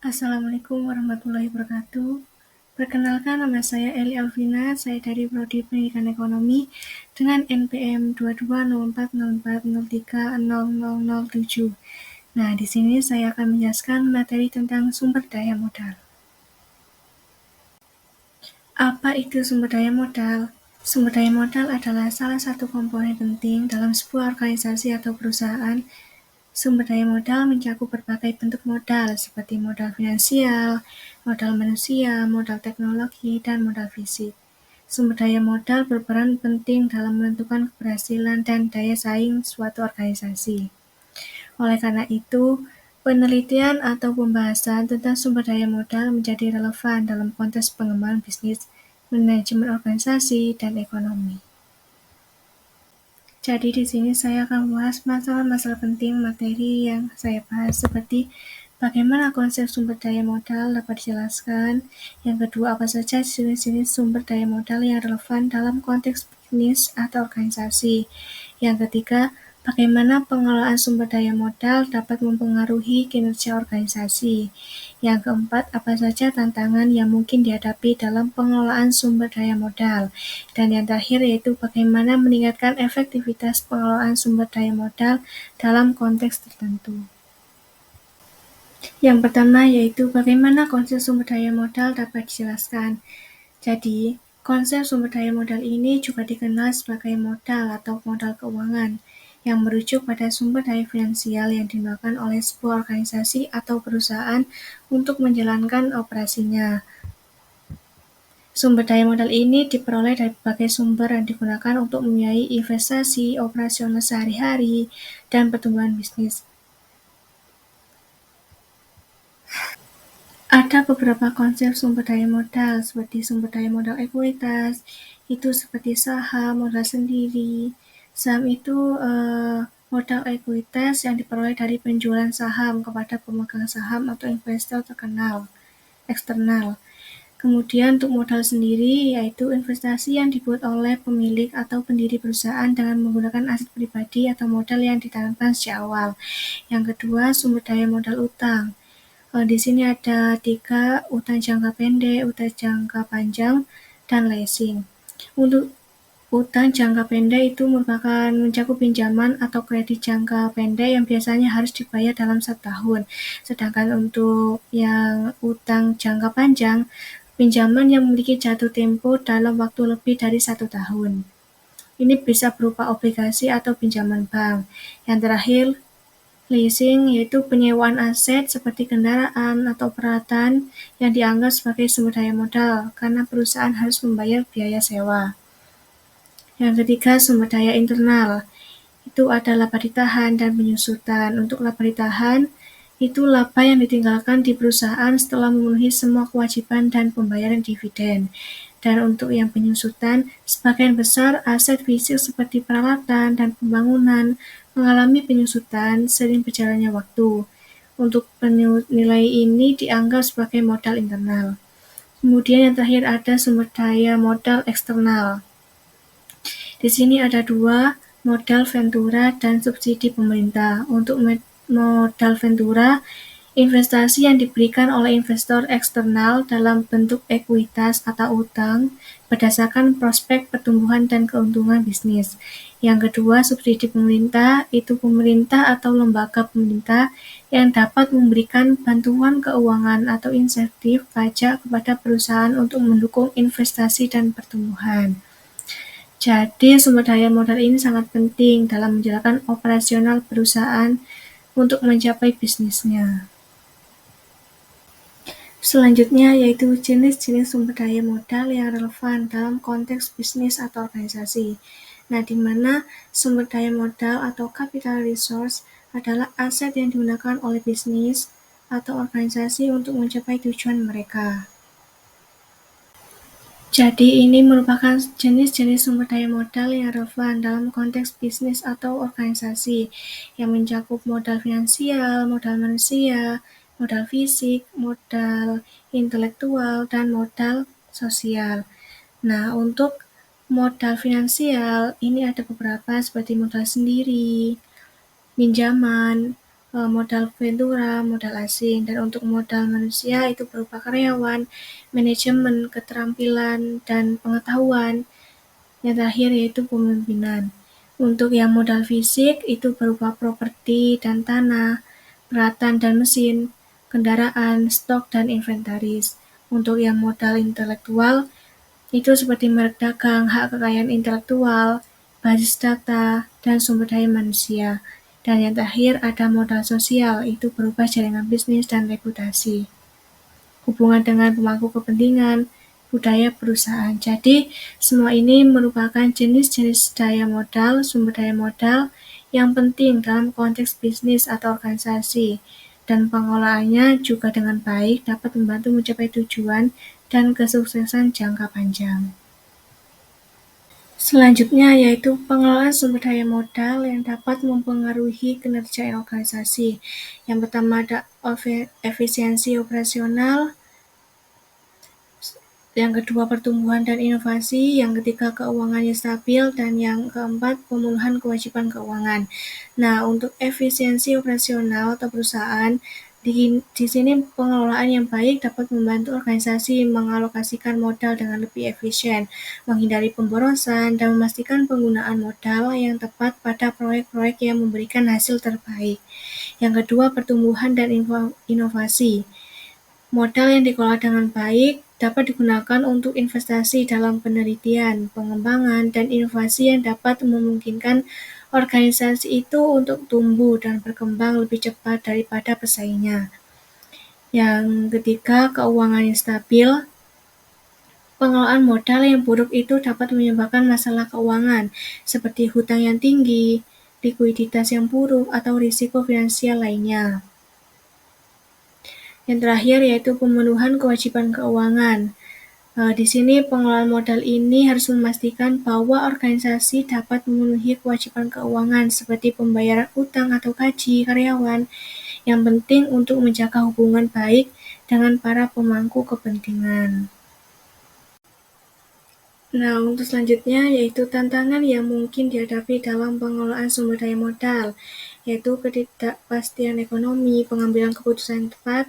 Assalamualaikum warahmatullahi wabarakatuh. Perkenalkan, nama saya Eli Alvina, saya dari Prodi Pendidikan Ekonomi dengan NPM 220404030007. Nah, di sini saya akan menjelaskan materi tentang sumber daya modal. Apa itu sumber daya modal? Sumber daya modal adalah salah satu komponen penting dalam sebuah organisasi atau perusahaan. Sumber daya modal mencakup berbagai bentuk modal seperti modal finansial, modal manusia, modal teknologi, dan modal fisik. Sumber daya modal berperan penting dalam menentukan keberhasilan dan daya saing suatu organisasi. Oleh karena itu, penelitian atau pembahasan tentang sumber daya modal menjadi relevan dalam konteks pengembangan bisnis, manajemen organisasi, dan ekonomi. Jadi di sini saya akan membahas masalah-masalah penting materi yang saya bahas seperti bagaimana konsep sumber daya modal dapat dijelaskan. Yang kedua, apa saja jenis-jenis sumber daya modal yang relevan dalam konteks bisnis atau organisasi. Yang ketiga, bagaimana pengelolaan sumber daya modal dapat mempengaruhi kinerja organisasi. Yang keempat, apa saja tantangan yang mungkin dihadapi dalam pengelolaan sumber daya modal. Dan yang terakhir yaitu bagaimana meningkatkan efektivitas pengelolaan sumber daya modal dalam konteks tertentu. Yang pertama yaitu bagaimana konsep sumber daya modal dapat dijelaskan. Jadi, konsep sumber daya modal ini juga dikenal sebagai modal atau modal keuangan yang merujuk pada sumber daya finansial yang digunakan oleh sebuah organisasi atau perusahaan untuk menjalankan operasinya. Sumber daya modal ini diperoleh dari berbagai sumber yang digunakan untuk membiayai investasi, operasional sehari-hari, dan pertumbuhan bisnis. Ada beberapa konsep sumber daya modal, seperti sumber daya modal ekuitas, itu seperti saham, modal sendiri. Saham itu modal ekuitas yang diperoleh dari penjualan saham kepada pemegang saham atau investor terkenal, eksternal. Kemudian untuk modal sendiri, yaitu investasi yang dibuat oleh pemilik atau pendiri perusahaan dengan menggunakan aset pribadi atau modal yang ditanamkan sejak awal. Yang kedua, sumber daya modal utang. Di sini ada 3, utang jangka pendek, utang jangka panjang, dan leasing. Untuk utang jangka pendek itu merupakan mencakup pinjaman atau kredit jangka pendek yang biasanya harus dibayar dalam 1 tahun. Sedangkan untuk yang utang jangka panjang, pinjaman yang memiliki jatuh tempo dalam waktu lebih dari 1 tahun. Ini bisa berupa obligasi atau pinjaman bank. Yang terakhir, leasing yaitu penyewaan aset seperti kendaraan atau peralatan yang dianggap sebagai sumber daya modal karena perusahaan harus membayar biaya sewa. Yang ketiga, sumber daya internal. Itu ada laba ditahan dan penyusutan. Untuk laba ditahan, itu laba yang ditinggalkan di perusahaan setelah memenuhi semua kewajiban dan pembayaran dividen. Dan untuk yang penyusutan, sebagian besar aset fisik seperti peralatan dan pembangunan mengalami penyusutan sering berjalannya waktu. Untuk nilai ini dianggap sebagai modal internal. Kemudian yang terakhir ada sumber daya modal eksternal. Di sini ada 2, modal ventura dan subsidi pemerintah. Untuk modal ventura, investasi yang diberikan oleh investor eksternal dalam bentuk ekuitas atau utang berdasarkan prospek pertumbuhan dan keuntungan bisnis. Yang kedua, subsidi pemerintah, itu pemerintah atau lembaga pemerintah yang dapat memberikan bantuan keuangan atau insentif pajak kepada perusahaan untuk mendukung investasi dan pertumbuhan. Jadi, sumber daya modal ini sangat penting dalam menjalankan operasional perusahaan untuk mencapai bisnisnya. Selanjutnya yaitu jenis-jenis sumber daya modal yang relevan dalam konteks bisnis atau organisasi. Nah, di mana sumber daya modal atau capital resource adalah aset yang digunakan oleh bisnis atau organisasi untuk mencapai tujuan mereka. Jadi ini merupakan jenis-jenis sumber daya modal yang relevan dalam konteks bisnis atau organisasi yang mencakup modal finansial, modal manusia, modal fisik, modal intelektual, dan modal sosial. Nah, untuk modal finansial ini ada beberapa seperti modal sendiri, pinjaman, modal ventura, modal asing, dan untuk modal manusia itu berupa karyawan, manajemen, keterampilan, dan pengetahuan. Yang terakhir yaitu pemimpinan. Untuk yang modal fisik itu berupa properti dan tanah, peralatan dan mesin, kendaraan, stok, dan inventaris. Untuk yang modal intelektual itu seperti merek dagang, hak kekayaan intelektual, basis data, dan sumber daya manusia. Dan yang terakhir ada modal sosial, itu berupa jaringan bisnis dan reputasi, hubungan dengan pemangku kepentingan, budaya perusahaan. Jadi, semua ini merupakan jenis-jenis daya modal, sumber daya modal yang penting dalam konteks bisnis atau organisasi, dan pengelolaannya juga dengan baik dapat membantu mencapai tujuan dan kesuksesan jangka panjang. Selanjutnya yaitu pengelolaan sumber daya modal yang dapat mempengaruhi kinerja organisasi. Yang pertama ada efisiensi operasional, yang kedua pertumbuhan dan inovasi, yang ketiga keuangannya stabil, dan yang keempat pemenuhan kewajiban keuangan. Nah, untuk efisiensi operasional atau perusahaan, di sini pengelolaan yang baik dapat membantu organisasi mengalokasikan modal dengan lebih efisien, menghindari pemborosan, dan memastikan penggunaan modal yang tepat pada proyek-proyek yang memberikan hasil terbaik. Yang kedua, pertumbuhan dan inovasi. Modal yang dikelola dengan baik dapat digunakan untuk investasi dalam penelitian, pengembangan, dan inovasi yang dapat memungkinkan organisasi itu untuk tumbuh dan berkembang lebih cepat daripada pesaingnya. Yang ketiga, keuangan yang stabil. Pengelolaan modal yang buruk itu dapat menyebabkan masalah keuangan, seperti hutang yang tinggi, likuiditas yang buruk, atau risiko finansial lainnya. Yang terakhir yaitu pemenuhan kewajiban keuangan. Di sini pengelolaan modal ini harus memastikan bahwa organisasi dapat memenuhi kewajiban keuangan seperti pembayaran utang atau gaji karyawan, yang penting untuk menjaga hubungan baik dengan para pemangku kepentingan. Nah, untuk selanjutnya yaitu tantangan yang mungkin dihadapi dalam pengelolaan sumber daya modal, yaitu ketidakpastian ekonomi, pengambilan keputusan yang tepat,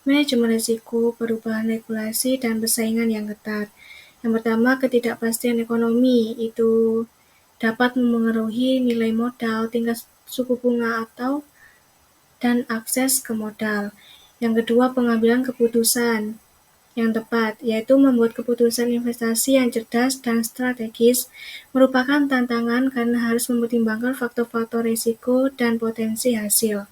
manajemen risiko, perubahan regulasi, dan persaingan yang ketat. Yang pertama, ketidakpastian ekonomi itu dapat memengaruhi nilai modal, tingkat suku bunga dan akses ke modal. Yang kedua, pengambilan keputusan yang tepat, yaitu membuat keputusan investasi yang cerdas dan strategis merupakan tantangan karena harus mempertimbangkan faktor-faktor risiko dan potensi hasil.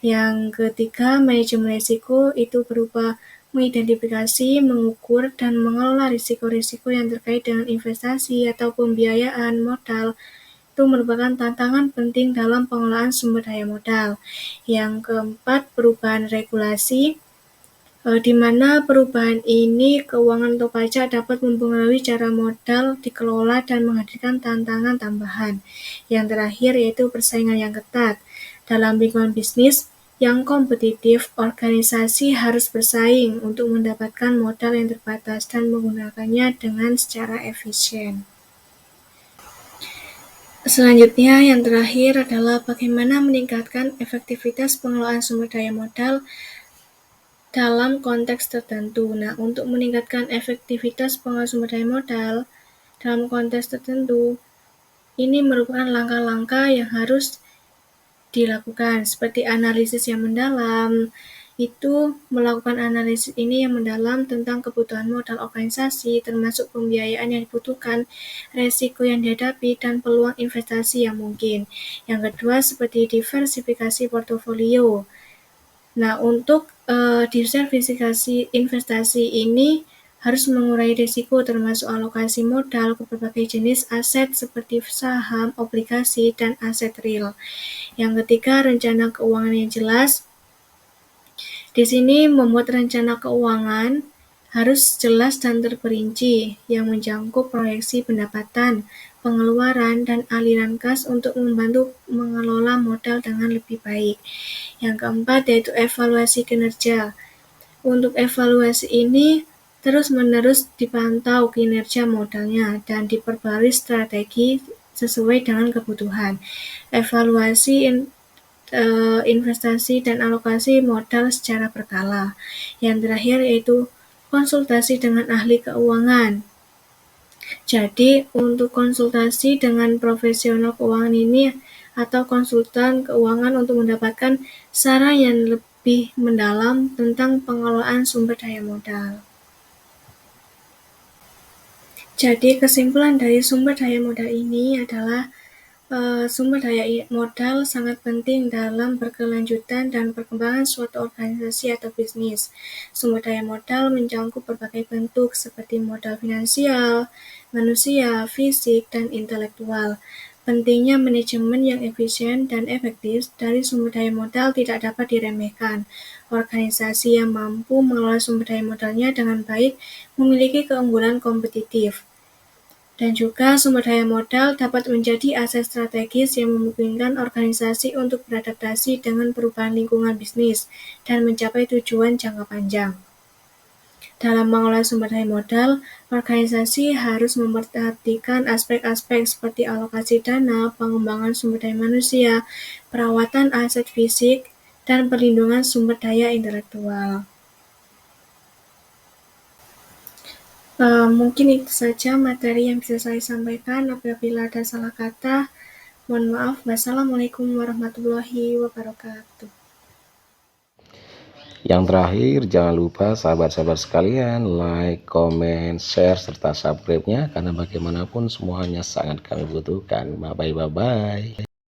Yang ketiga, manajemen risiko itu berupa mengidentifikasi, mengukur, dan mengelola risiko-risiko yang terkait dengan investasi atau pembiayaan modal. Itu merupakan tantangan penting dalam pengelolaan sumber daya modal. Yang keempat, perubahan regulasi, di mana perubahan ini keuangan atau pajak dapat mempengaruhi cara modal dikelola dan menghadirkan tantangan tambahan. Yang terakhir yaitu persaingan yang ketat. Dalam lingkungan bisnis yang kompetitif, organisasi harus bersaing untuk mendapatkan modal yang terbatas dan menggunakannya dengan secara efisien. Selanjutnya, yang terakhir adalah bagaimana meningkatkan efektivitas pengelolaan sumber daya modal dalam konteks tertentu. Nah, untuk meningkatkan efektivitas pengelolaan sumber daya modal dalam konteks tertentu, ini merupakan langkah-langkah yang harus dilakukan, seperti analisis yang mendalam. Itu melakukan analisis ini yang mendalam tentang kebutuhan modal organisasi, termasuk pembiayaan yang dibutuhkan, resiko yang dihadapi, dan peluang investasi yang mungkin. Yang kedua, seperti diversifikasi portofolio. Nah, untuk diversifikasi investasi ini harus mengurangi risiko termasuk alokasi modal ke berbagai jenis aset seperti saham, obligasi, dan aset real. Yang ketiga, rencana keuangan yang jelas. Di sini membuat rencana keuangan harus jelas dan terperinci yang menjangkau proyeksi pendapatan, pengeluaran, dan aliran kas untuk membantu mengelola modal dengan lebih baik. Yang keempat yaitu evaluasi kinerja. Untuk evaluasi ini terus-menerus dipantau kinerja modalnya dan diperbarui strategi sesuai dengan kebutuhan. Evaluasi investasi dan alokasi modal secara berkala. Yang terakhir yaitu konsultasi dengan ahli keuangan. Jadi untuk konsultasi dengan profesional keuangan ini atau konsultan keuangan untuk mendapatkan saran yang lebih mendalam tentang pengelolaan sumber daya modal. Jadi kesimpulan dari sumber daya modal ini adalah sumber daya modal sangat penting dalam berkelanjutan dan perkembangan suatu organisasi atau bisnis. Sumber daya modal mencakup berbagai bentuk seperti modal finansial, manusia, fisik, dan intelektual. Pentingnya manajemen yang efisien dan efektif dari sumber daya modal tidak dapat diremehkan. Organisasi yang mampu mengelola sumber daya modalnya dengan baik memiliki keunggulan kompetitif. Dan juga sumber daya modal dapat menjadi aset strategis yang memungkinkan organisasi untuk beradaptasi dengan perubahan lingkungan bisnis dan mencapai tujuan jangka panjang. Dalam mengelola sumber daya modal, organisasi harus memperhatikan aspek-aspek seperti alokasi dana, pengembangan sumber daya manusia, perawatan aset fisik, dan perlindungan sumber daya intelektual. Mungkin itu saja materi yang bisa saya sampaikan. Apabila ada salah kata, mohon maaf. Wassalamualaikum warahmatullahi wabarakatuh. Yang terakhir, jangan lupa sahabat-sahabat sekalian like, comment, share, serta subscribe-nya karena bagaimanapun semuanya sangat kami butuhkan. Bye-bye.